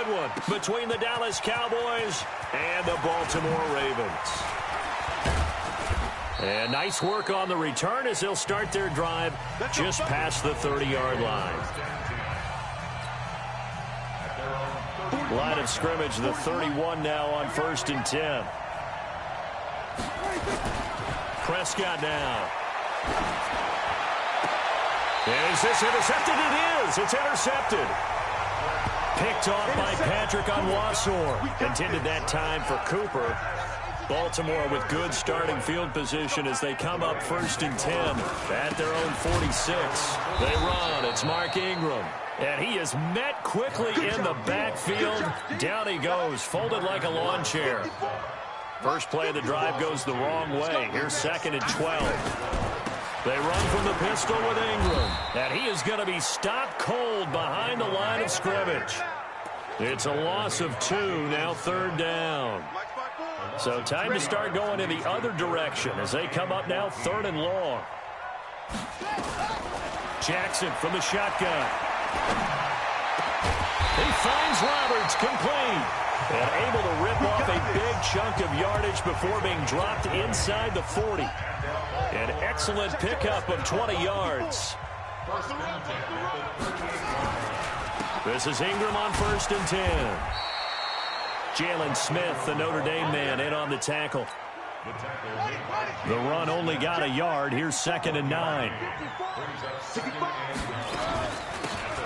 good one between the Dallas Cowboys and the Baltimore Ravens. And nice work on the return as they'll start their drive just past the 30-yard line. Line of scrimmage, the 31 now on 1st and 10. Prescott now. Is this intercepted? It is. It's intercepted. Picked off by Patrick Onwuasor. Intended that time for Cooper. Baltimore with good starting field position as they come up 1st and 10 at their own 46. They run. It's Mark Ingram. And he is met quickly in the backfield. Down he goes, folded like a lawn chair. First play of the drive goes the wrong way. Here's 2nd and 12. They run from the pistol with Ingram. And he is going to be stopped cold behind the line of scrimmage. It's a loss of 2, now 3rd down. So time to start going in the other direction as they come up now 3rd and long. Jackson from the shotgun. He finds Roberts, complete. And able to rip off a big chunk of yardage before being dropped inside the 40. An excellent pickup of 20 yards. This is Ingram on 1st and 10. Jalen Smith, the Notre Dame man, in on the tackle. The run only got a yard. Here's 2nd and 9.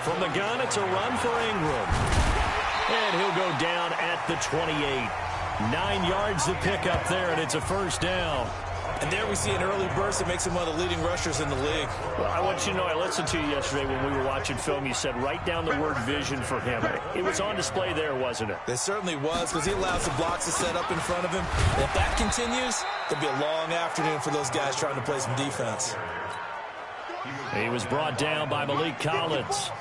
From the gun, it's a run for Ingram. And he'll go down at the 28. 9 yards to pick up there, and it's a 1st down. And there we see an early burst that makes him one of the leading rushers in the league. Well, I want you to know, I listened to you yesterday when we were watching film. You said write down the word vision for him. It was on display there, wasn't it? It certainly was, because he allows the blocks to set up in front of him. And if that continues, it'll be a long afternoon for those guys trying to play some defense. He was brought down by Malik Collins.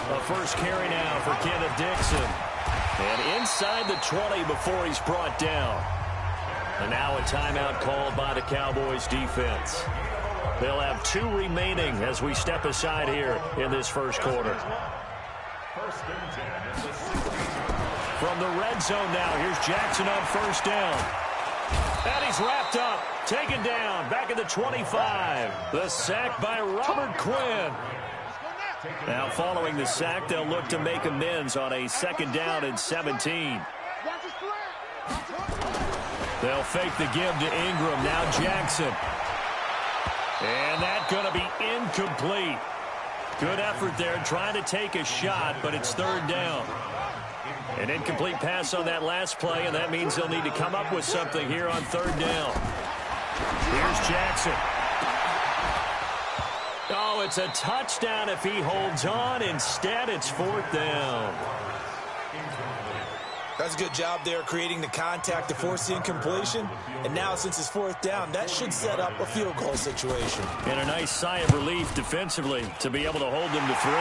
A first carry now for Kenneth Dixon. And inside the 20 before he's brought down. And now a timeout called by the Cowboys defense. They'll have 2 remaining as we step aside here in this first quarter. From the red zone now, here's Jackson on 1st down. And he's wrapped up, taken down, back at the 25. The sack by Robert Quinn. Now following the sack, they'll look to make amends on a 2nd down and 17. They'll fake the give to Ingram. Now Jackson. And that's going to be incomplete. Good effort there trying to take a shot, but it's 3rd down. An incomplete pass on that last play, and that means they'll need to come up with something here on 3rd down. Here's Jackson. Oh, it's a touchdown if he holds on. Instead, it's 4th down. That's a good job there creating the contact to force the incompletion. And now, since it's 4th down, that should set up a field goal situation. And a nice sigh of relief defensively to be able to hold them to 3.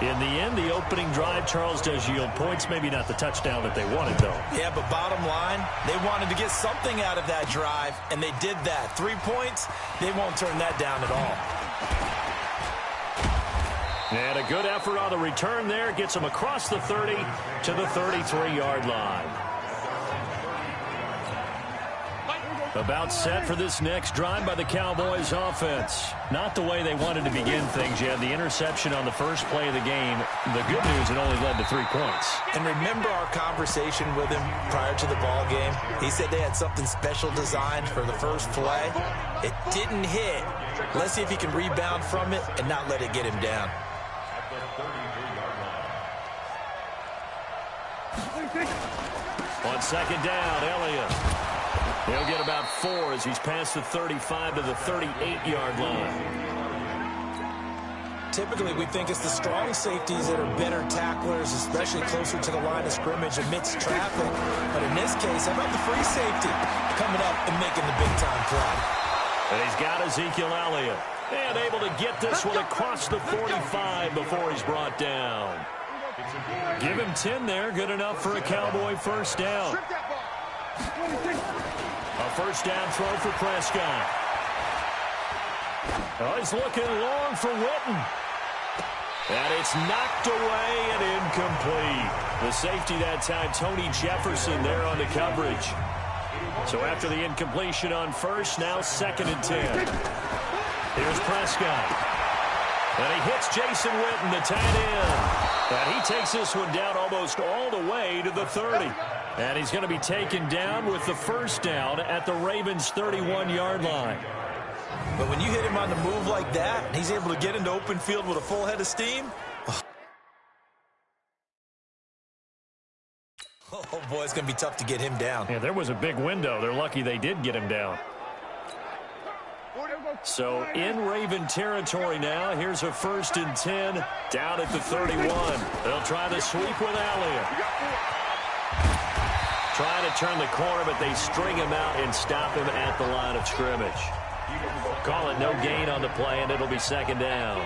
In the end, the opening drive, Charles, does yield points. Maybe not the touchdown that they wanted, though. Yeah, but bottom line, they wanted to get something out of that drive, and they did that. 3 points, they won't turn that down at all. And a good effort on the return there. Gets them across the 30 to the 33-yard line. About set for this next drive by the Cowboys offense. Not the way they wanted to begin things. You had the interception on the first play of the game. The good news, it only led to 3 points. And remember our conversation with him prior to the ball game? He said they had something special designed for the first play. It didn't hit. Let's see if he can rebound from it and not let it get him down. On 2nd down, Elliott. He'll get about 4 as he's past the 35 to the 38-yard line. Typically, we think it's the strong safeties that are better tacklers, especially closer to the line of scrimmage amidst traffic. But in this case, how about the free safety coming up and making the big-time play? And he's got Ezekiel Elliott. And able to get this one across the 45 before he's brought down. Give him 10 there. Good enough for a Cowboy 1st down. A first down throw for Prescott. Oh, he's looking long for Witten. And it's knocked away and incomplete. The safety that time, Tony Jefferson there on the coverage. So after the incompletion on first, now 2nd and 10. Here's Prescott. And he hits Jason Witten, the tight end. And he takes this one down almost all the way to the 30. And he's going to be taken down with the first down at the Ravens' 31-yard line. But when you hit him on the move like that, and he's able to get into open field with a full head of steam. Oh, boy, it's going to be tough to get him down. Yeah, there was a big window. They're lucky they did get him down. So in Raven territory now. Here's a 1st and 10 down at the 31. They'll try the sweep with Elliott. Trying to turn the corner, but they string him out and stop him at the line of scrimmage. Call it no gain on the play, and it'll be 2nd down.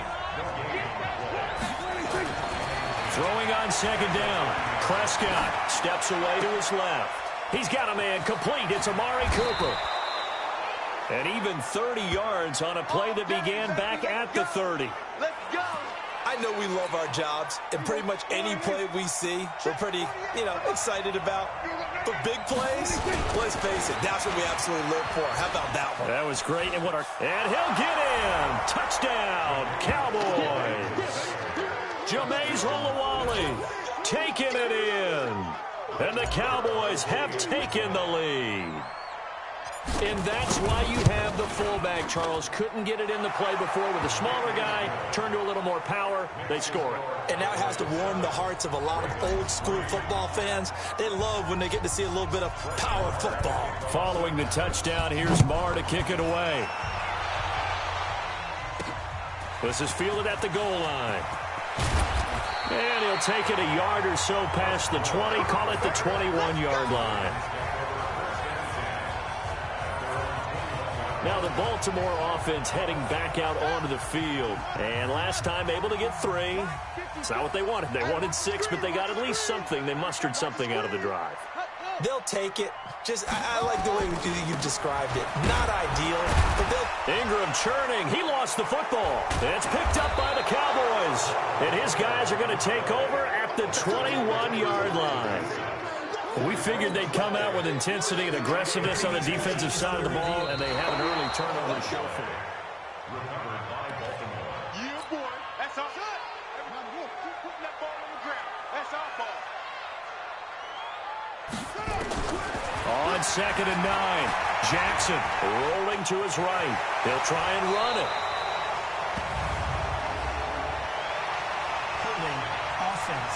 Throwing on 2nd down. Prescott steps away to his left. He's got a man complete. It's Amari Cooper. And even 30 yards on a play that began back at the 30. Let's go. I know we love our jobs, and pretty much any play we see, we're pretty, excited about. But big plays, let's face it, that's what we absolutely live for. How about that one? That was great. And he'll get in. Touchdown, Cowboys. Jameis Olawale taking it in. And the Cowboys have taken the lead. And that's why you have the fullback, Charles. Couldn't get it in the play before with a smaller guy. Turned to a little more power. They score it. And that has to warm the hearts of a lot of old-school football fans. They love when they get to see a little bit of power football. Following the touchdown, here's Marr to kick it away. This is fielded at the goal line. And he'll take it a yard or so past the 20. Call it the 21-yard line. Now the Baltimore offense heading back out onto the field. And last time able to get 3. It's not what they wanted. They wanted 6, but they got at least something. They mustered something out of the drive. They'll take it. I like the way you described it. Not ideal, but they'll... Ingram churning. He lost the football. It's picked up by the Cowboys. And his guys are going to take over at the 21-yard line. We figured they'd come out with intensity and aggressiveness on the defensive side of the ball, and they have an early turnover to show for it. That's our shot. Keep putting that ball on the ground. That's our ball. On 2nd and 9, Jackson rolling to his right. They'll try and run it. Offense.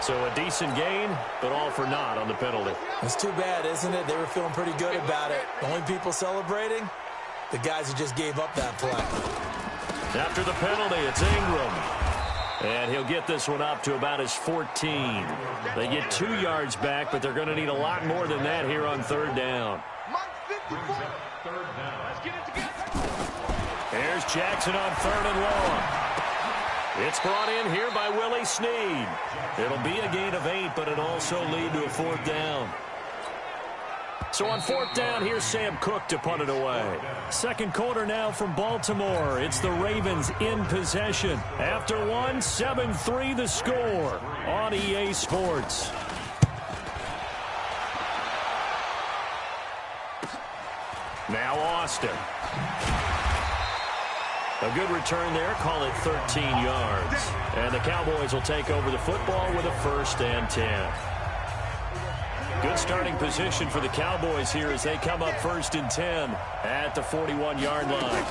So a decent gain, but all for naught on the penalty. It's too bad, isn't it? They were feeling pretty good about it. The only people celebrating, the guys who just gave up that play. After the penalty, it's Ingram. And he'll get this one up to about his 14. They get 2 yards back, but they're going to need a lot more than that here on 3rd down. Here's Jackson on 3rd and long. It's brought in here by Willie Snead. It'll be a gain of 8, but it also lead to a 4th down. So on 4th down, here's Sam Cook to punt it away. 2nd quarter now from Baltimore. It's the Ravens in possession. After 1, 7-3 the score on EA Sports. Now Austin. A good return there. Call it 13 yards. And the Cowboys will take over the football with a 1st and 10. Good starting position for the Cowboys here as they come up 1st and 10 at the 41-yard line.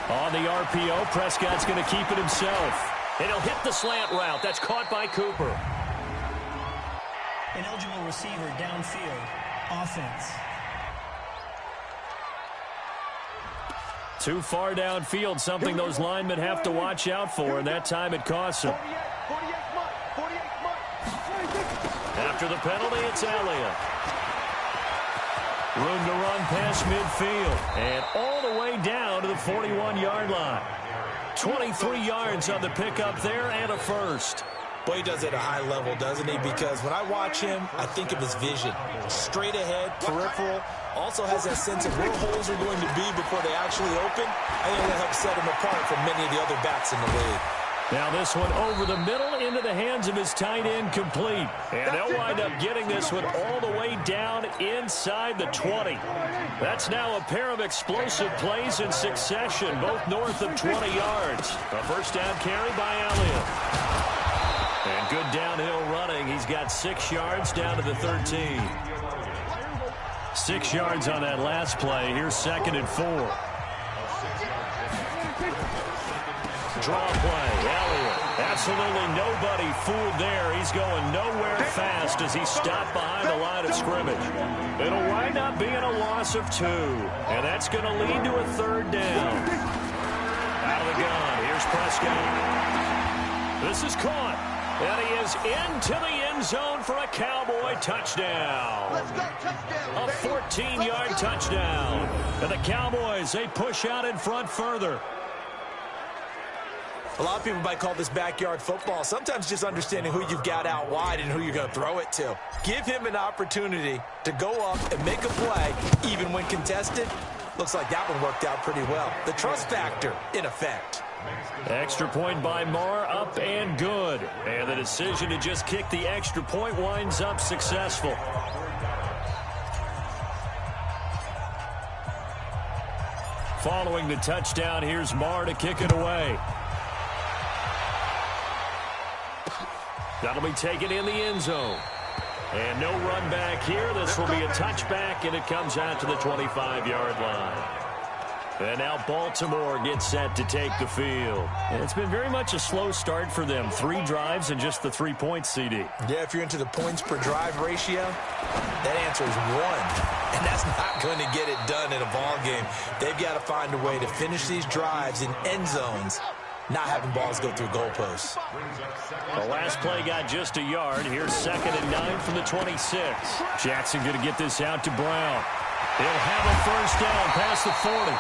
On the RPO, Prescott's going to keep it himself. And he'll hit the slant route. That's caught by Cooper. An eligible receiver downfield. Offense. Too far downfield, something those linemen have to watch out for, and that time it costs them. After the penalty, it's Elliott. Room to run past midfield, and all the way down to the 41-yard line. 23 yards on the pickup there, and a 1st. Boy, he does it at a high level, doesn't he? Because when I watch him, I think of his vision. Straight ahead, peripheral. Also has that sense of where holes are going to be before they actually open. I think that helps set him apart from many of the other backs in the league. Now this one over the middle into the hands of his tight end, complete. And they'll wind up getting this one all the way down inside the 20. That's now a pair of explosive plays in succession, both north of 20 yards. A first down carry by Elliott. And good downhill running. He's got 6 yards down to the 13. 6 yards on that last play. Here's 2nd and 4. Draw play. Elliott. Absolutely nobody fooled there. He's going nowhere fast as he's stopped behind the line of scrimmage. It'll wind up being a loss of 2. And that's going to lead to a 3rd down. Out of the gun. Here's Prescott. This is caught. And he is into the end zone for a Cowboy touchdown. A 14-yard touchdown. And the Cowboys, they push out in front further. A lot of people might call this backyard football. Sometimes just understanding who you've got out wide and who you're going to throw it to. Give him an opportunity to go up and make a play, even when contested. Looks like that one worked out pretty well. The trust factor, in effect. Extra point by Marr, up and good. And the decision to just kick the extra point winds up successful. Following the touchdown, here's Marr to kick it away. That'll be taken in the end zone. And no run back here. This will be a touchback, and it comes out to the 25-yard line. And now Baltimore gets set to take the field. And it's been very much a slow start for them. 3 drives and just the 3 points, CD. Yeah, if you're into the points per drive ratio, that answer is 1. And that's not going to get it done in a ball game. They've got to find a way to finish these drives in end zones, not having balls go through goalposts. The last play got just a yard. Here's 2nd and 9 from the 26. Jackson going to get this out to Brown. He'll have a first down past the 40.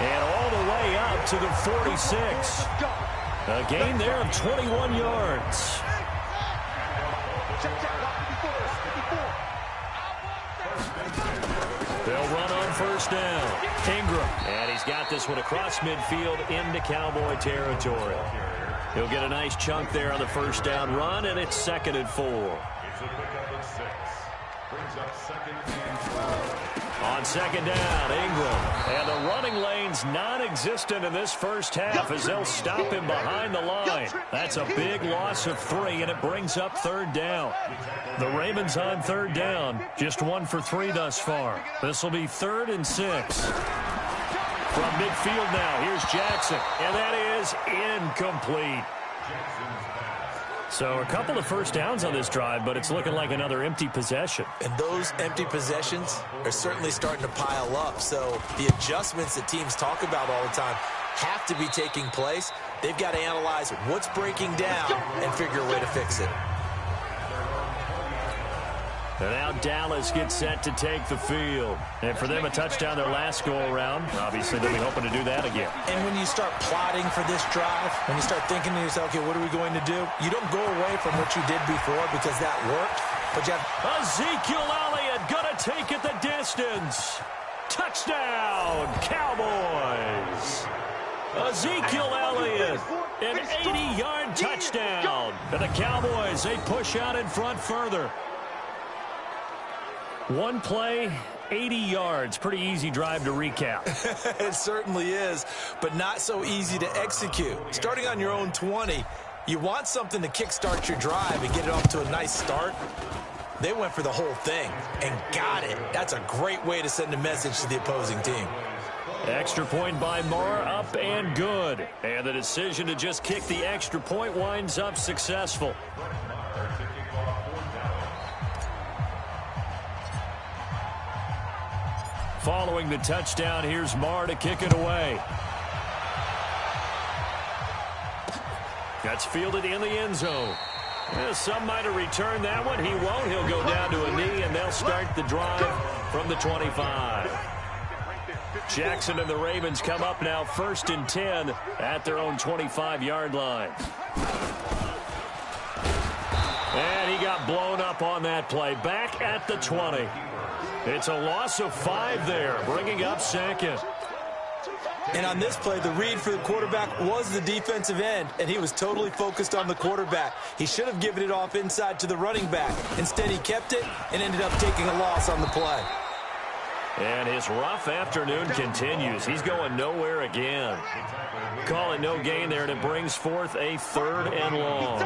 And all the way up to the 46. A gain there of 21 yards. They'll run on first down. Ingram. And he's got this one across midfield into Cowboy territory. He'll get a nice chunk there on the first down run, and it's 2nd and 4. On 2nd down, Ingram. And the running lane's non-existent in this first half as they'll stop him behind the line. That's a big loss of 3, and it brings up 3rd down. The Ravens on 3rd down, just 1 for 3 thus far. This will be 3rd and 6. From midfield now, here's Jackson, and that is incomplete. So a couple of first downs on this drive, but it's looking like another empty possession. And those empty possessions are certainly starting to pile up. So the adjustments that teams talk about all the time have to be taking place. They've got to analyze what's breaking down and figure a way to fix it. And now Dallas gets set to take the field. And for them, a touchdown their last go-around. Obviously, they'll be hoping to do that again. And when you start plotting for this drive, when you start thinking to yourself, okay, what are we going to do? You don't go away from what you did before because that worked. But you have Ezekiel Elliott going to take it the distance. Touchdown, Cowboys. Ezekiel Elliott, an 80-yard touchdown. And the Cowboys, they push out in front further. One play, 80 yards. Pretty easy drive to recap. It certainly is, but not so easy to execute. Starting on your own 20, you want something to kickstart your drive and get it off to a nice start. They went for the whole thing and got it. That's a great way to send a message to the opposing team. Extra point by Marr, up and good. And the decision to just kick the extra point winds up successful. Following the touchdown, here's Marr to kick it away. That's fielded in the end zone. Some might have returned that one. He won't. He'll go down to a knee, and they'll start the drive from the 25. Jackson and the Ravens come up now 1st and 10 at their own 25-yard line. got blown up on that play. Back at the 20. It's a loss of 5 there, bringing up second. And on this play, the read for the quarterback was the defensive end, and he was totally focused on the quarterback. He should have given it off inside to the running back. Instead, he kept it and ended up taking a loss on the play. And his rough afternoon continues. He's going nowhere again. Call it no gain there, and it brings forth a 3rd and long.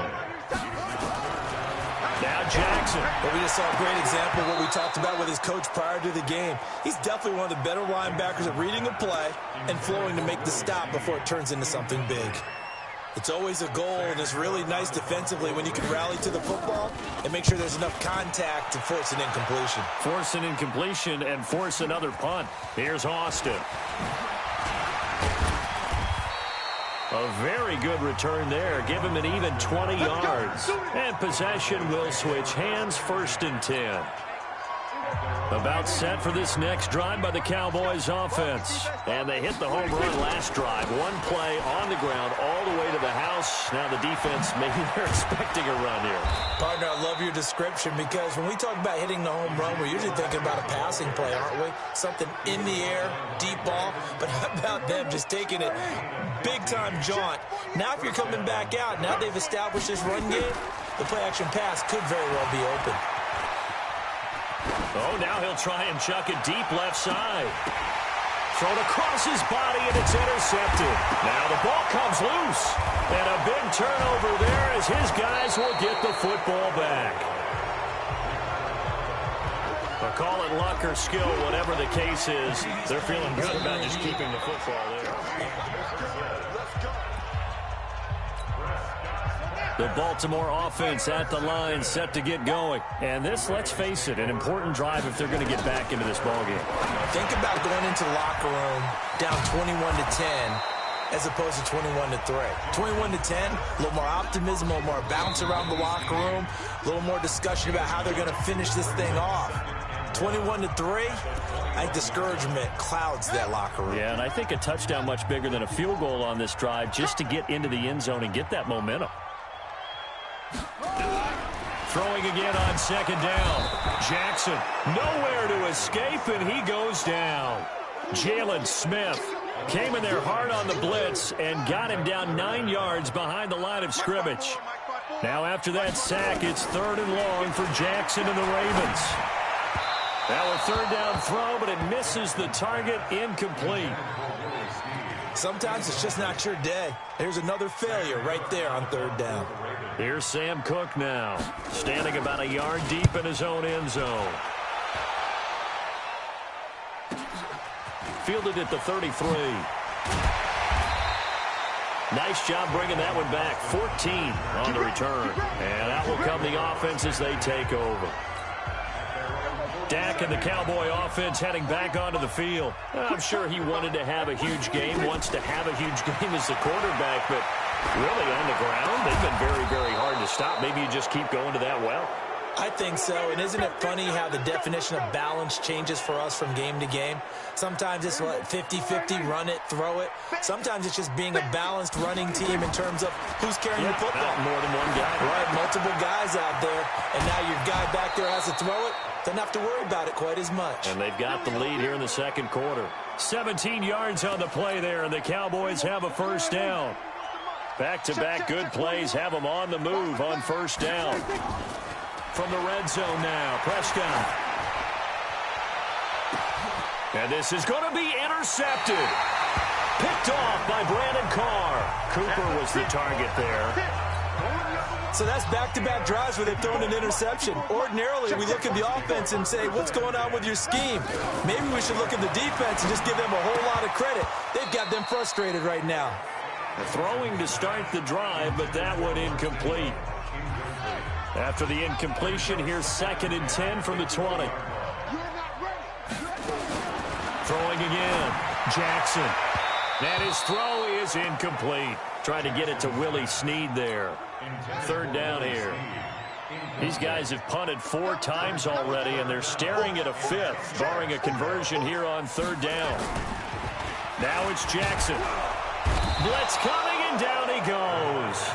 Now Jackson. Well, we just saw a great example of what we talked about with his coach prior to the game. He's definitely one of the better linebackers at reading a play and flowing to make the stop before it turns into something big. It's always a goal, and it's really nice defensively when you can rally to the football and make sure there's enough contact to force an incompletion. Force an incompletion and force another punt. Here's Austin. A very good return there. Give him an even 20 yards. And possession will switch hands, 1st and 10. About set for this next drive by the Cowboys offense. And they hit the home run last drive. One play on the ground all the way to the house. Now the defense, maybe they're expecting a run here. Partner, I love your description because when we talk about hitting the home run, we're usually thinking about a passing play, aren't we? Something in the air, deep ball. But how about them just taking it big-time jaunt? Now if you're coming back out, now they've established this run game, the play-action pass could very well be open. Oh, now he'll try and chuck it deep left side. Thrown across his body, and it's intercepted. Now the ball comes loose. And a big turnover there as his guys will get the football back. But call it luck or skill, whatever the case is, they're feeling good about just keeping the football there. The Baltimore offense at the line, set to get going. And this, let's face it, an important drive if they're going to get back into this ballgame. Think about going into the locker room down 21-10 as opposed to 21-3. 21-10, a little more optimism, a little more bounce around the locker room, a little more discussion about how they're going to finish this thing off. 21-3, I think discouragement clouds that locker room. Yeah, and I think a touchdown much bigger than a field goal on this drive just to get into the end zone and get that momentum. Throwing again on 2nd down. Jackson nowhere to escape, and he goes down. Jalen Smith came in there hard on the blitz and got him down 9 yards behind the line of scrimmage. Now after that sack, it's 3rd and long for Jackson and the Ravens. Now a 3rd down throw, but it misses the target, incomplete. Sometimes it's just not your day. There's another failure right there on 3rd down. Here's Sam Cook now, standing about a yard deep in his own end zone. Fielded at the 33. Nice job bringing that one back. 14 on the return. And that will come the offense as they take over. Dak and the Cowboy offense heading back onto the field. I'm sure he wanted to have a huge game, wants to have a huge game as the quarterback, but really on the ground, they've been very, very hard to stop. Maybe you just keep going to that well. I think so, and isn't it funny how the definition of balance changes for us from game to game? Sometimes it's 50-50, run it, throw it. Sometimes it's just being a balanced running team in terms of who's carrying the football. Not more than one guy. Right, multiple guys out there, and now your guy back there has to throw it. Doesn't have to worry about it quite as much. And they've got the lead here in the 2nd quarter. 17 yards on the play there, and the Cowboys have a 1st down. Back-to-back good plays have them on the move on 1st down. From the red zone now, Prescott. And this is going to be intercepted. Picked off by Brandon Carr. Cooper was the target there. So that's back-to-back drives where they've thrown an interception. Ordinarily, we look at the offense and say, what's going on with your scheme? Maybe we should look at the defense and just give them a whole lot of credit. They've got them frustrated right now. Throwing to start the drive, but that one incomplete. After the incompletion, here's 2nd and 10 from the 20. Throwing again. Jackson. And his throw is incomplete. Trying to get it to Willie Snead there. 3rd down here. These guys have punted 4 times already, and they're staring at a 5th, barring a conversion here on 3rd down. Now it's Jackson. Blitz coming, and down he goes.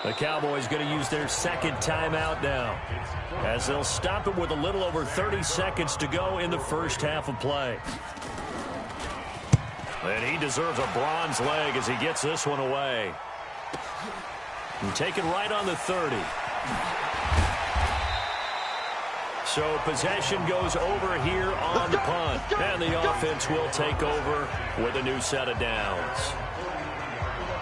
The Cowboys going to use their second timeout now, as they'll stop it with a little over 30 seconds to go in the first half of play. And he deserves a bronze leg as he gets this one away. And take it right on the 30. So possession goes over here on the punt. And the offense will take over with a new set of downs.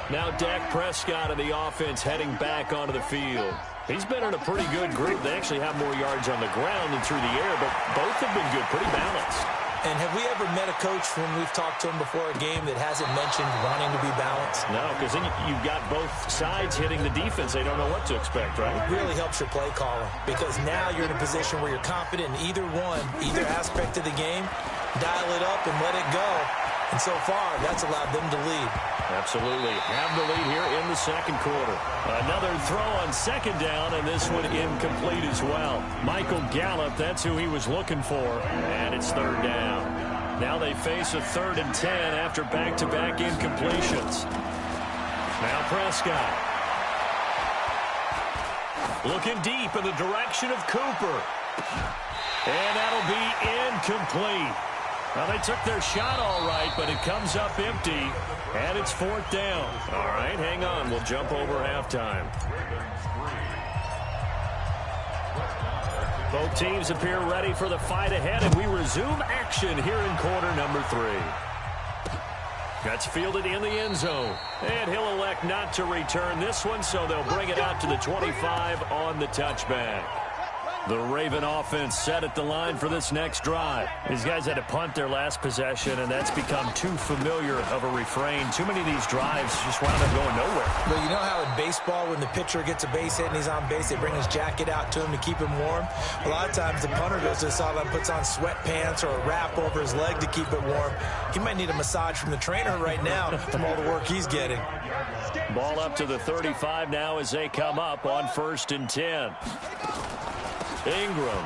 Now Dak Prescott and the offense heading back onto the field. He's been in a pretty good group. They actually have more yards on the ground than through the air, but both have been good, pretty balanced. And have we ever met a coach when we've talked to him before a game that hasn't mentioned wanting to be balanced? No, because then you've got both sides hitting the defense. They don't know what to expect, right? It really helps your play calling, because now you're in a position where you're confident in either one, either aspect of the game. Dial it up and let it go. And so far, that's allowed them to lead. Absolutely. Have the lead here in the second quarter. Another throw on second down, and this one incomplete as well. Michael Gallup, that's who he was looking for, and it's third down. Now they face a 3rd and 10 after back-to-back incompletions. Now Prescott. Looking deep in the direction of Cooper. And that'll be incomplete. Well, they took their shot all right, but it comes up empty, and it's 4th down. All right, hang on. We'll jump over halftime. Both teams appear ready for the fight ahead, and we resume action here in quarter number 3. That's fielded in the end zone, and he'll elect not to return this one, so they'll bring it out to the 25 on the touchback. The Raven offense set at the line for this next drive. These guys had to punt their last possession, and that's become too familiar of a refrain. Too many of these drives just wound up going nowhere. But you know how in baseball, when the pitcher gets a base hit and he's on base, they bring his jacket out to him to keep him warm? A lot of times the punter goes to the sideline, puts on sweatpants or a wrap over his leg to keep it warm. He might need a massage from the trainer right now from all the work he's getting. Ball up to the 35 now as they come up on 1st and 10. Ingram.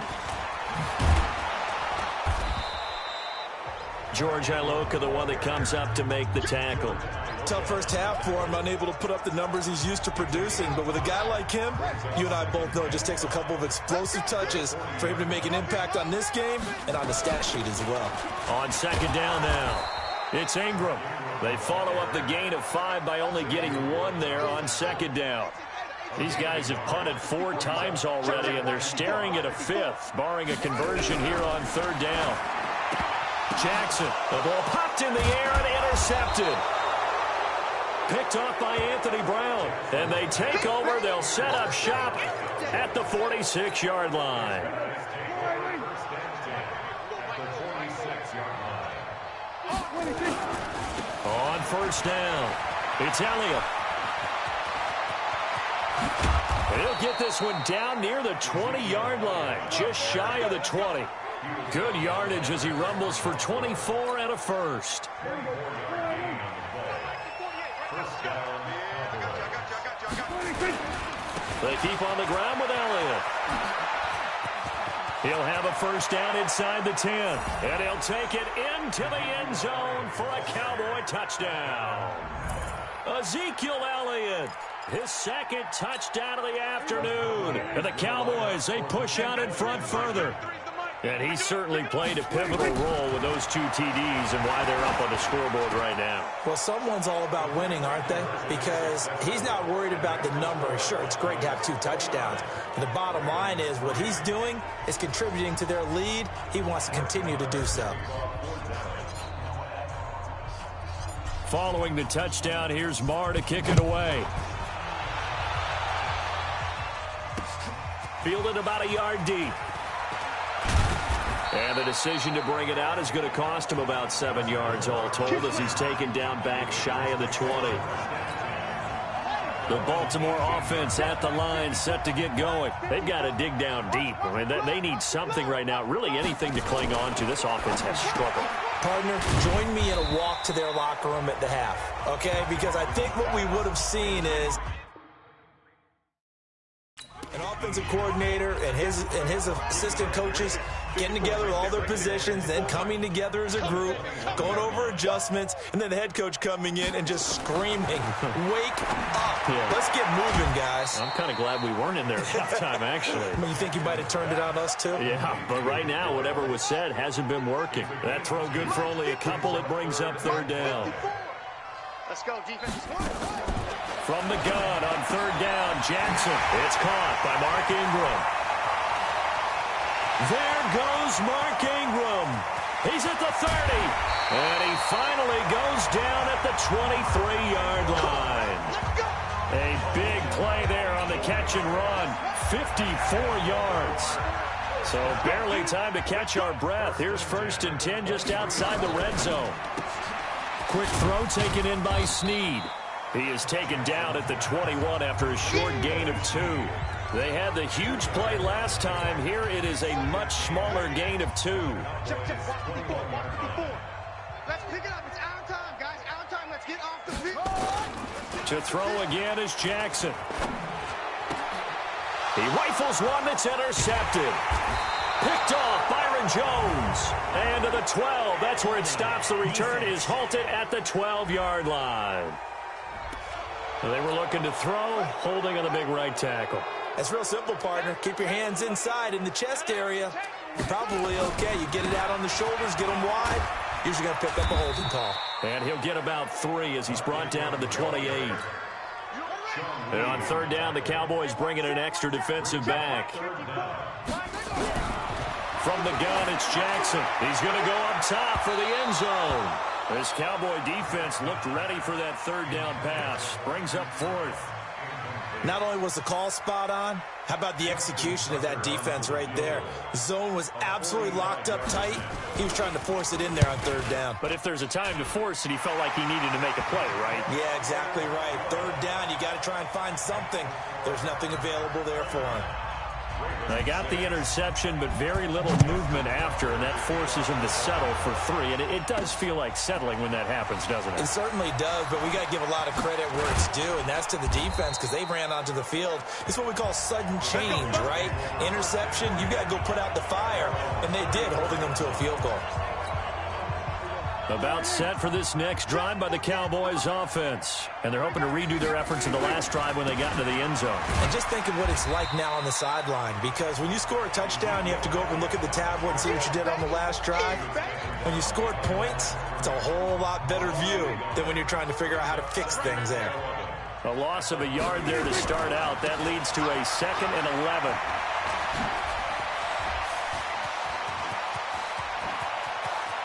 George Iloka, the one that comes up to make the tackle. Tough first half for him, unable to put up the numbers he's used to producing. But with a guy like him, you and I both know it just takes a couple of explosive touches for him to make an impact on this game and on the stat sheet as well. On second down now, it's Ingram. They follow up the gain of 5 by only getting 1 there on second down. These guys have punted 4 times already, and they're staring at a 5th, barring a conversion here on 3rd down. Jackson, the ball popped in the air and intercepted. Picked off by Anthony Brown. And they take over. They'll set up shop at the 46-yard line. On 1st down, it's Elliott. He'll get this one down near the 20-yard line, just shy of the 20. Good yardage as he rumbles for 24 and a first. They keep on the ground with Elliott. He'll have a first down inside the 10, and he'll take it into the end zone for a Cowboy touchdown. Ezekiel Elliott, his 2nd touchdown of the afternoon. And the Cowboys, they push out in front further. And he certainly played a pivotal role with those 2 TDs and why they're up on the scoreboard right now. Well, someone's all about winning, aren't they? Because he's not worried about the number. Sure, it's great to have 2 touchdowns. But the bottom line is what he's doing is contributing to their lead. He wants to continue to do so. Following the touchdown, here's Marr to kick it away. Fielded about a yard deep. And the decision to bring it out is going to cost him about 7 yards all told as he's taken down back shy of the 20. The Baltimore offense at the line set to get going. They've got to dig down deep. I mean, they need something right now, really anything to cling on to. This offense has struggled. Partner, join me in a walk to their locker room at the half, okay? Because I think what we would have seen is an offensive coordinator and his assistant coaches getting together with all their positions, then coming together as a group, going over adjustments, and then the head coach coming in and just screaming, "Wake up. Let's get moving, guys." I'm kind of glad we weren't in there at halftime, actually. You think you might have turned it on us, too? Yeah, but right now, whatever was said hasn't been working. That throw good for only a couple. It brings up third down. Let's go, defense. From the gun on third down, Jackson. It's caught by Mark Ingram. There goes Mark Ingram. He's at the 30. And he finally goes down at the 23-yard line. A big play there on the catch and run. 54 yards. So barely time to catch our breath. Here's 1st and 10 just outside the red zone. Quick throw taken in by Snead. He is taken down at the 21 after a short gain of 2. They had the huge play last time. Here it is a much smaller gain of 2. Let's pick it up. It's our time, guys. Our time. Let's get off the field. To throw again is Jackson. He rifles one that's intercepted. Picked off Byron Jones. And to the 12. That's where it stops. The return is halted at the 12-yard line. They were looking to throw, holding on the big right tackle. That's real simple, partner. Keep your hands inside in the chest area. You're probably okay. You get it out on the shoulders, get them wide. Usually going to pick up a holding call. And he'll get about 3 as he's brought down to the 28. And on third down, the Cowboys bringing an extra defensive back. From the gun, it's Jackson. He's going to go up top for the end zone. This Cowboy defense looked ready for that third down pass. Brings up 4th. Not only was the call spot on, how about the execution of that defense right there? The zone was absolutely locked up tight. He was trying to force it in there on third down. But if there's a time to force it, he felt like he needed to make a play, right? Yeah, exactly right. Third down, you got to try and find something. There's nothing available there for him. They got the interception, but very little movement after, and that forces him to settle for 3. And it does feel like settling when that happens, doesn't it? It certainly does, but we got to give a lot of credit where it's due, and that's to the defense because they ran onto the field. It's what we call sudden change, right? Interception, you got to go put out the fire, and they did, holding them to a field goal. About set for this next drive by the Cowboys offense. And they're hoping to redo their efforts in the last drive when they got into the end zone. And just think of what it's like now on the sideline, because when you score a touchdown, you have to go over and look at the tablet and see what you did on the last drive. When you scored points, it's a whole lot better view than when you're trying to figure out how to fix things there. A loss of a yard there to start out. That leads to a 2nd and 11.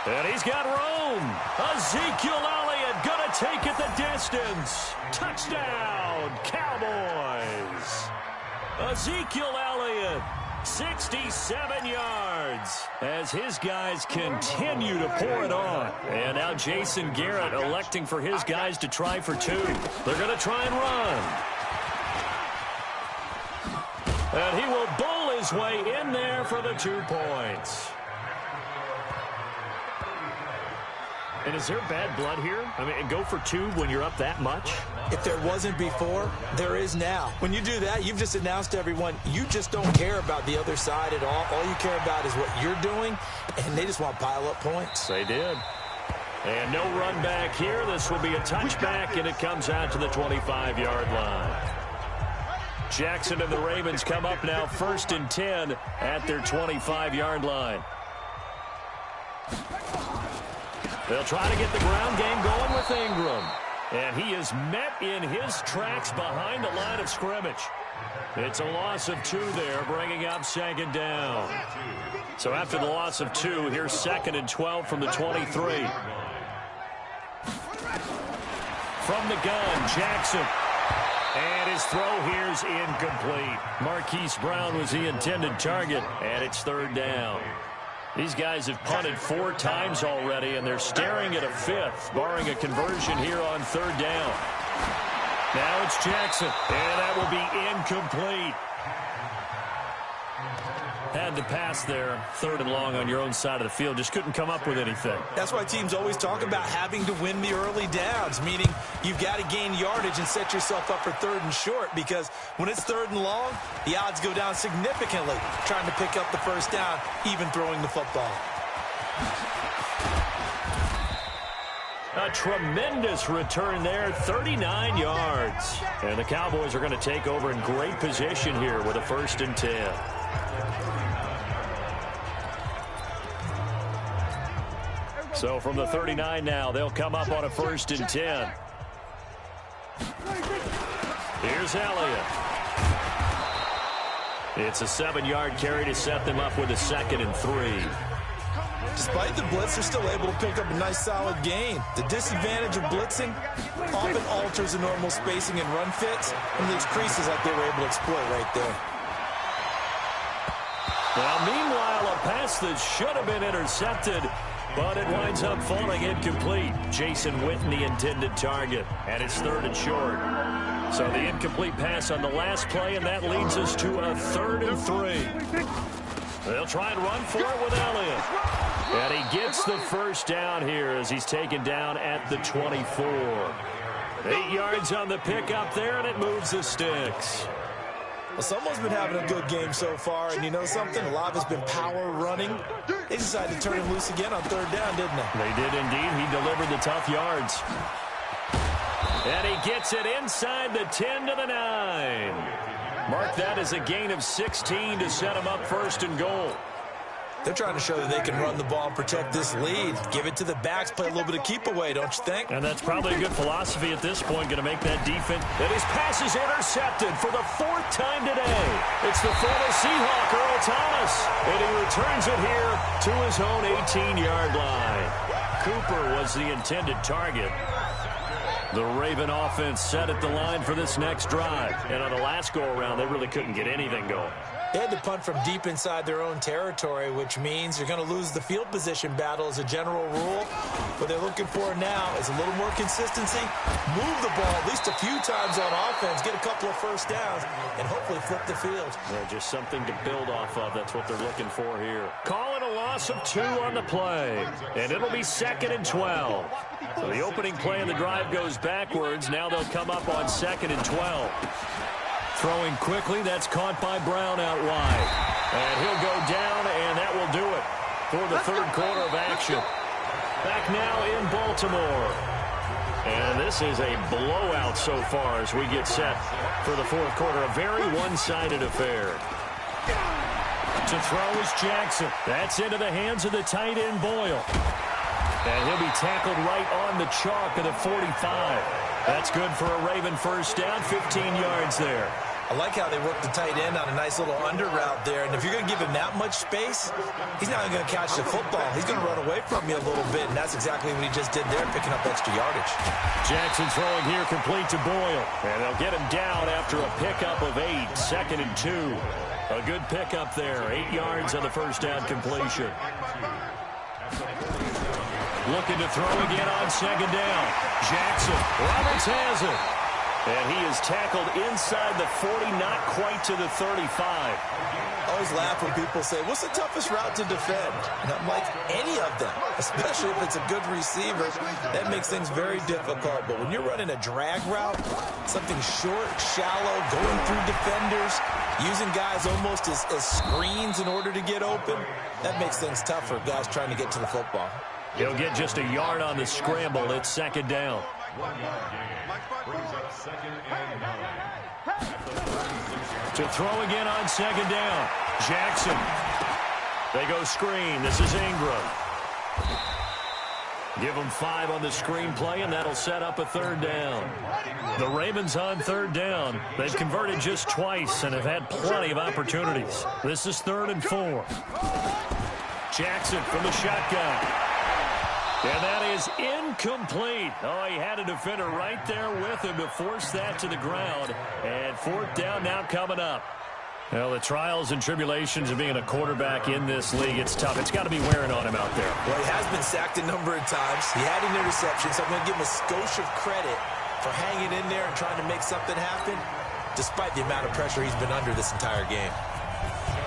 And he's got room. Ezekiel Elliott going to take it the distance. Touchdown, Cowboys. Ezekiel Elliott, 67 yards, as his guys continue to pour it on. And now Jason Garrett electing for his guys to try for 2. They're going to try and run. And he will bowl his way in there for the 2 points. And is there bad blood here? I mean, go for 2 when you're up that much? If there wasn't before, there is now. When you do that, you've just announced to everyone, you just don't care about the other side at all. All you care about is what you're doing, and they just want to pile up points. They did. And no run back here. This will be a touchback, and it comes out to the 25-yard line. Jackson and the Ravens come up now 1st and 10 at their 25-yard line. They'll try to get the ground game going with Ingram. And he is met in his tracks behind the line of scrimmage. It's a loss of 2 there, bringing up 2nd down. So after the loss of 2, here's 2nd and 12 from the 23. From the gun, Jackson. And his throw here's incomplete. Marquise Brown was the intended target, and it's 3rd down. These guys have punted 4 times already, and they're staring at a 5th, barring a conversion here on 3rd down. Now it's Jackson, and that will be incomplete. Had to pass there, 3rd and long on your own side of the field. Just couldn't come up with anything. That's why teams always talk about having to win the early downs, meaning you've got to gain yardage and set yourself up for 3rd and short, because when it's 3rd and long, the odds go down significantly trying to pick up the first down, even throwing the football. A tremendous return there, 39 yards. And the Cowboys are going to take over in great position here with a 1st and 10. So from the 39 now, they'll come up on a 1st and 10. Here's Elliott. It's a 7-yard carry to set them up with a 2nd and 3. Despite the blitz, they're still able to pick up a nice, solid gain. The disadvantage of blitzing often alters the normal spacing and run fits, and leaves creases like they were able to exploit right there. Now, meanwhile, a pass that should have been intercepted, but it winds up falling incomplete. Jason Witten, the intended target, and it's 3rd and short. So the incomplete pass on the last play, and that leads us to a 3rd and 3. They'll try and run for it with Elliott. And he gets the first down here as he's taken down at the 24. 8 yards on the pickup there, and it moves the sticks. Well, someone's been having a good game so far, and you know something? A lot of it's been power running. They decided to turn him loose again on 3rd down, didn't they? They did indeed. He delivered the tough yards. And he gets it inside the 10 to the 9. Mark that as a gain of 16 to set him up 1st and goal. They're trying to show that they can run the ball and protect this lead. Give it to the backs, play a little bit of keep away, don't you think? And that's probably a good philosophy at this point, going to make that defense. And his pass is intercepted for the 4th time today. It's the former Seahawk, Earl Thomas, and he returns it here to his own 18-yard line. Cooper was the intended target. The Raven offense set at the line for this next drive. And on the last go-around, they really couldn't get anything going. They had to punt from deep inside their own territory, which means you're going to lose the field position battle as a general rule. What they're looking for now is a little more consistency, move the ball at least a few times on offense, get a couple of first downs, and hopefully flip the field. Yeah, just something to build off of. That's what they're looking for here. Calling a loss of 2 on the play, and it'll be 2nd and 12. So the opening play of the drive goes backwards. Now they'll come up on 2nd and 12. Throwing quickly, that's caught by Brown out wide. And he'll go down, and that will do it for the 3rd quarter of action. Back now in Baltimore. And this is a blowout so far as we get set for the 4th quarter. A very one-sided affair. To throw is Jackson. That's into the hands of the tight end, Boyle. And he'll be tackled right on the chalk of the 45. That's good for a Raven first down, 15 yards there. I like how they work the tight end on a nice little under route there. And if you're going to give him that much space, he's not going to catch the football. He's going to run away from you a little bit, and that's exactly what he just did there, picking up extra yardage. Jackson throwing here, complete to Boyle. And they'll get him down after a pickup of 8, 2nd and 2. A good pickup there, 8 yards on the first down completion. Looking to throw again on 2nd down. Jackson, Roberts has it. And he is tackled inside the 40, not quite to the 35. I always laugh when people say, what's the toughest route to defend? And I'm like, any of them, especially if it's a good receiver. That makes things very difficult. But when you're running a drag route, something short, shallow, going through defenders, using guys almost as screens in order to get open, that makes things tough for guys trying to get to the football. He'll get just a yard on the scramble. It's 2nd down. To throw again on 2nd down. Jackson. They go screen. This is Ingram. Give them 5 on the screen play, and that'll set up a 3rd down. The Ravens on 3rd down. They've converted just twice and have had plenty of opportunities. This is 3rd and 4. Jackson from the shotgun. And that is incomplete. Oh, he had a defender right there with him to force that to the ground. And 4th down now coming up. Well, the trials and tribulations of being a quarterback in this league, it's tough. It's got to be wearing on him out there. Well, he has been sacked a number of times. He had an interception, so I'm going to give him a skosh of credit for hanging in there and trying to make something happen, despite the amount of pressure he's been under this entire game.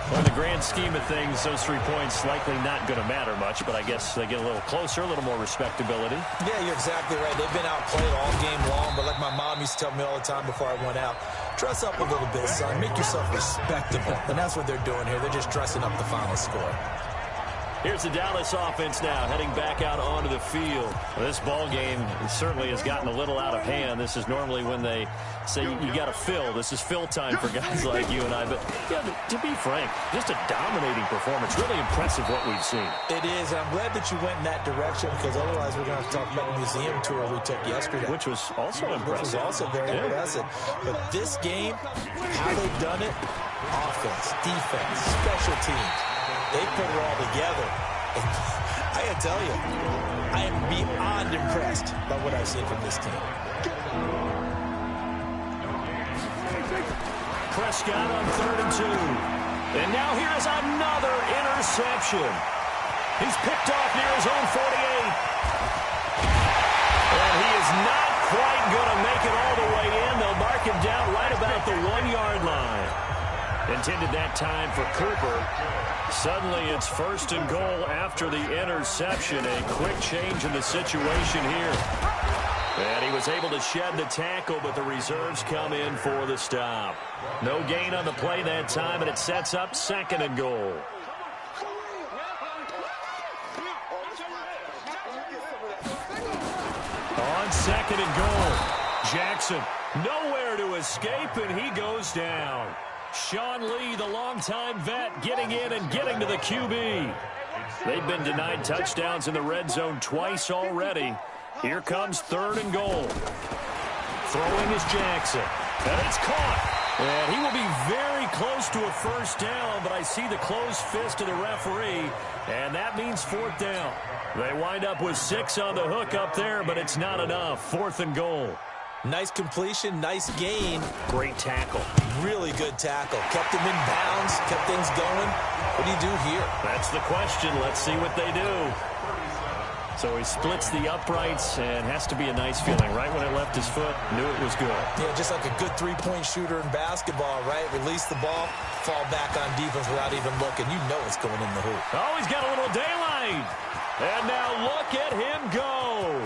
Well, in the grand scheme of things, those 3 points likely not going to matter much, but I guess they get a little closer, a little more respectability. Yeah, you're exactly right. They've been outplayed all game long, but like my mom used to tell me all the time before I went out, dress up a little bit, son. Make yourself respectable. And that's what they're doing here. They're just dressing up the final score. Here's the Dallas offense now, heading back out onto the field. Well, this ball game certainly has gotten a little out of hand. This is normally when they say you got to fill. This is fill time for guys like you and I. But yeah, to be frank, just a dominating performance. Really impressive what we've seen. It is. I'm glad that you went in that direction, because otherwise we're going to have to talk about the museum tour we took yesterday. Which was also impressive. Which was also very impressive. But this game, how they've done it, offense, defense, special teams. They put it all together. And I got to tell you, I am beyond impressed by what I've seen from this team. Prescott on 3rd and 2. And now here's another interception. He's picked off near his own 48. And he is not quite going to make it all the way in. They'll mark him down right about the 1-yard line. Intended that time for Cooper. Suddenly it's 1st and goal after the interception. A quick change in the situation here. And he was able to shed the tackle, but the reserves come in for the stop. No gain on the play that time, and it sets up 2nd and goal. On 2nd and goal, Jackson nowhere to escape, and he goes down. Sean Lee, the longtime vet, getting in and getting to the QB. They've been denied touchdowns in the red zone twice already. Here comes 3rd and goal. Throwing is Jackson. And it's caught. And he will be very close to a 1st down, but I see the closed fist of the referee, and that means 4th down. They wind up with 6 on the hook up there, but it's not enough. 4th and goal. Nice completion, nice gain. Great tackle. Really good tackle. Kept him in bounds, kept things going. What do you do here? That's the question. Let's see what they do. So he splits the uprights, and has to be a nice feeling. Right when it left his foot, knew it was good. Yeah, just like a good three-point shooter in basketball, right? Release the ball, fall back on defense without even looking. You know it's going in the hoop. Oh, he's got a little daylight. And now look at him go.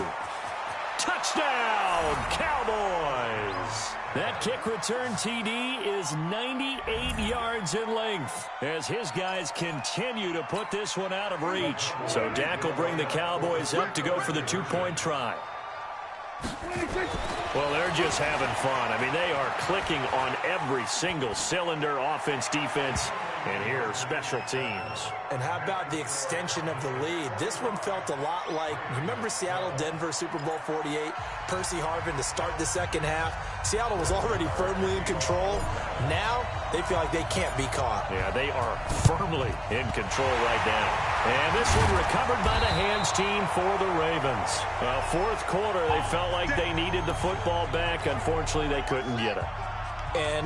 Touchdown, Cowboys! That kick return TD is 98 yards in length as his guys continue to put this one out of reach. So Dak will bring the Cowboys up to go for the 2-point try. Well, they're just having fun. I mean, they are clicking on every single cylinder, offense, defense, and here, special teams. And how about the extension of the lead? This one felt a lot like, you remember Seattle-Denver Super Bowl 48? Percy Harvin to start the second half. Seattle was already firmly in control. Now, they feel like they can't be caught. Yeah, they are firmly in control right now. And this one recovered by the hands team for the Ravens. Well, 4th quarter, they felt like they needed the football back. Unfortunately, they couldn't get it. And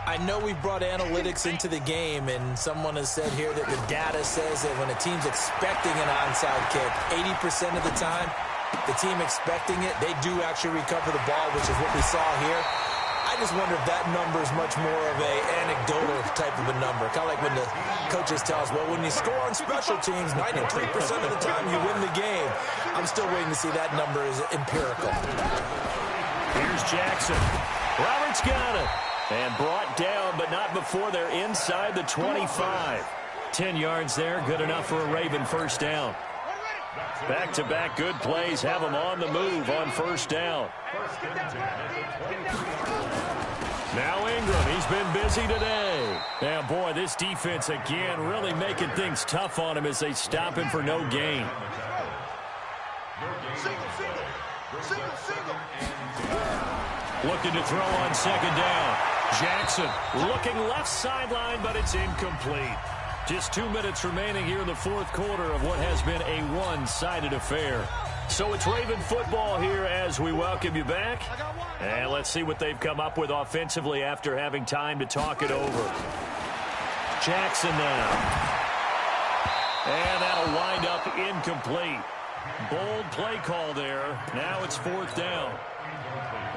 I know we brought analytics into the game, and someone has said here that the data says that when a team's expecting an onside kick, 80% of the time, the team expecting it, they do actually recover the ball, which is what we saw here. I just wonder if that number is much more of a anecdotal type of a number. Kind of like when the coaches tell us, well, when you score on special teams, 93% of the time you win the game. I'm still waiting to see that number is empirical. Here's Jackson. Roberts got it. And brought down, but not before they're inside the 25. 10 yards there, good enough for a Raven 1st down. Back-to-back good plays have them on the move on 1st down. Now Ingram, he's been busy today. And boy, this defense again really making things tough on him as they stop him for no gain. Looking to throw on 2nd down. Jackson looking left sideline, but it's incomplete. Just 2 minutes remaining here in the 4th quarter of what has been a one-sided affair. So it's Raven football here as we welcome you back. And let's see what they've come up with offensively after having time to talk it over. Jackson now. And that'll wind up incomplete. Bold play call there. Now it's 4th down.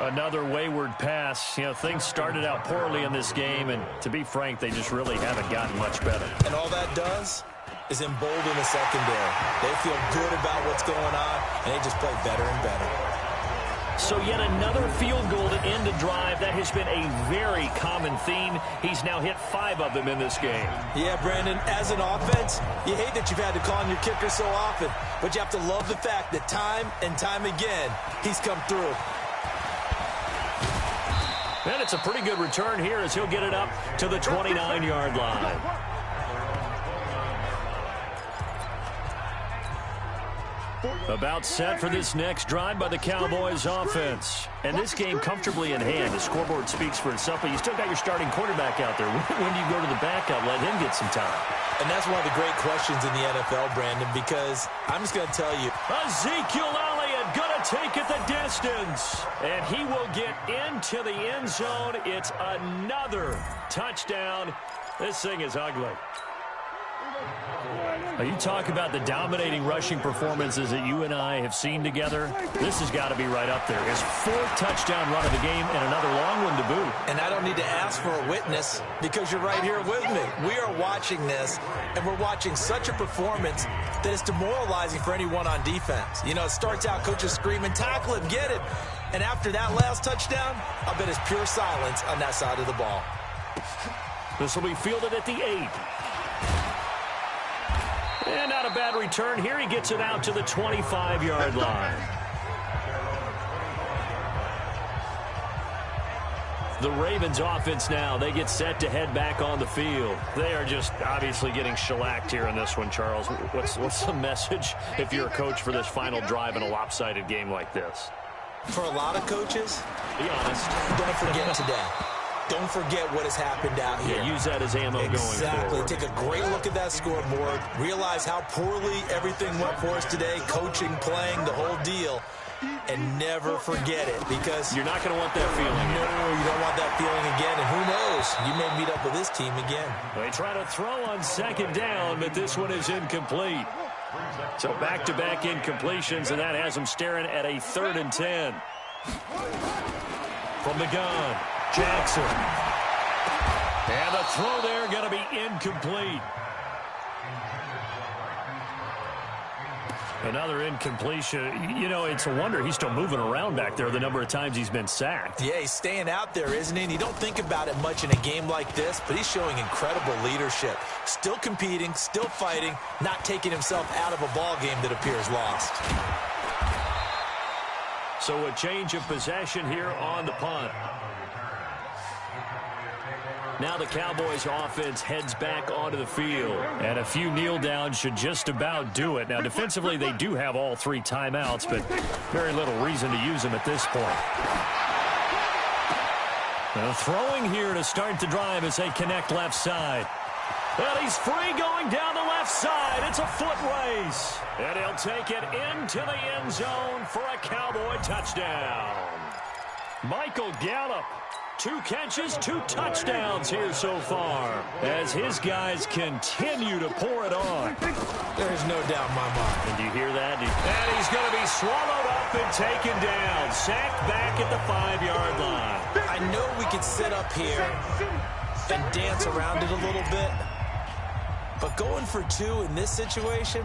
Another wayward pass. You know, things started out poorly in this game, and to be frank, they just really haven't gotten much better. And all that does is embolden the secondary. They feel good about what's going on, and they just play better and better. So yet another field goal to end a drive. That has been a very common theme. He's now hit 5 of them in this game. Yeah, Brandon, as an offense, you hate that you've had to call on your kicker so often, but you have to love the fact that time and time again, he's come through. And it's a pretty good return here as he'll get it up to the 29-yard line. About set for this next drive by the Cowboys offense. And this game comfortably in hand. The scoreboard speaks for itself, but you still got your starting quarterback out there. When do you go to the backup, let him get some time? And that's one of the great questions in the NFL, Brandon, because I'm just going to tell you. Ezekiel Elliott going to take it the distance. And he will get into the end zone. It's another touchdown. This thing is ugly. You talk about the dominating rushing performances that you and I have seen together. This has got to be right up there. His 4th touchdown run of the game and another long one to boot. And I don't need to ask for a witness because you're right here with me. We are watching this, and we're watching such a performance that is demoralizing for anyone on defense. You know, it starts out coaches screaming, tackle him, get him. And after that last touchdown, I bet it's pure silence on that side of the ball. This will be fielded at the 8. And not a bad return here. He gets it out to the 25-yard line. The Ravens offense now, they get set to head back on the field. They are just obviously getting shellacked here in this one, Charles. What's the message if you're a coach for this final drive in a lopsided game like this? For a lot of coaches, be honest, don't forget today. Don't forget what has happened out here. Yeah, use that as ammo going forward. Exactly. Take a great look at that scoreboard. Realize how poorly everything went for us today. Coaching, playing, the whole deal. And never forget it because you're not going to want that feeling. No, you don't want that feeling again. And who knows? You may meet up with this team again. They try to throw on 2nd down, but this one is incomplete. So back-to-back incompletions, and that has them staring at a 3rd and 10. From the gun. Jackson. And the throw there going to be incomplete. Another incompletion. You know, it's a wonder he's still moving around back there the number of times he's been sacked. Yeah, he's staying out there, isn't he? And you don't think about it much in a game like this, but he's showing incredible leadership. Still competing, still fighting, not taking himself out of a ball game that appears lost. So a change of possession here on the punt. Now the Cowboys offense heads back onto the field. And a few kneel downs should just about do it. Now defensively they do have all 3 timeouts, but very little reason to use them at this point. Now throwing here to start the drive as they connect left side. And he's free going down the left side. It's a foot race. And he'll take it into the end zone for a Cowboy touchdown. Michael Gallup. 2 catches, 2 touchdowns here so far as his guys continue to pour it on. There's no doubt in my mind. And do you hear that? And he's going to be swallowed up and taken down. Sacked back at the 5-yard line. I know we could sit up here and dance around it a little bit, but going for 2 in this situation,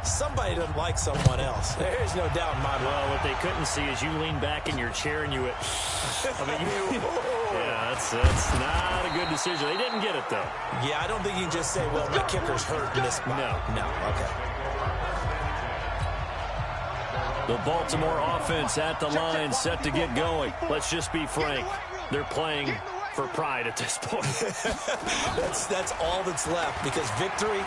somebody doesn't like someone else. There's no doubt in my mind. Well, what they couldn't see is you lean back in your chair and you went, yeah, that's not a good decision. They didn't get it, though. Yeah, I don't think you can just say, well, my kicker's hurt in this spot. No, okay. The Baltimore offense at the line, set to get going. Let's just be frank. They're playing for pride at this point. That's all that's left because victory,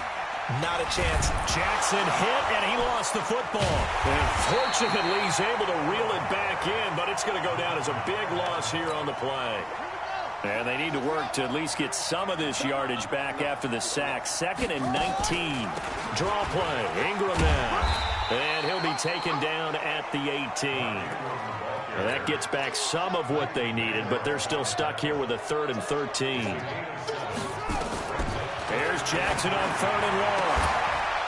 not a chance. Jackson hit, and he lost the football. And fortunately, he's able to reel it back in, but it's going to go down as a big loss here on the play. And they need to work to at least get some of this yardage back after the sack. 2nd and 19. Draw play. Ingram now. And he'll be taken down at the 18. Now that gets back some of what they needed, but they're still stuck here with a 3rd and 13. There's Jackson on 3rd and long.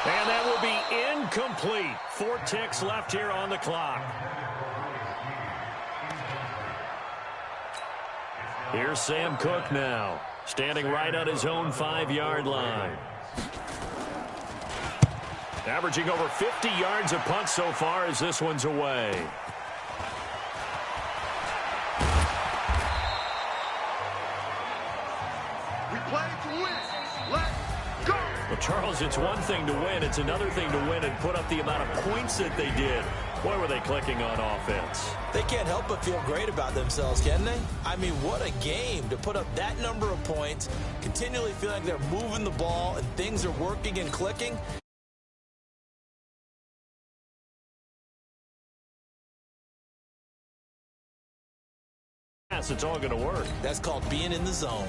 And that will be incomplete. 4 ticks left here on the clock. Here's Sam Cook now, standing right on his own 5-yard line. Averaging over 50 yards a punt so far as this one's away. We play to win. Let's go. Well, Charles, it's one thing to win. It's another thing to win and put up the amount of points that they did. Boy, were they clicking on offense. They can't help but feel great about themselves, can they? I mean, what a game to put up that number of points, continually feeling like they're moving the ball and things are working and clicking. Yes, it's all going to work. That's called being in the zone.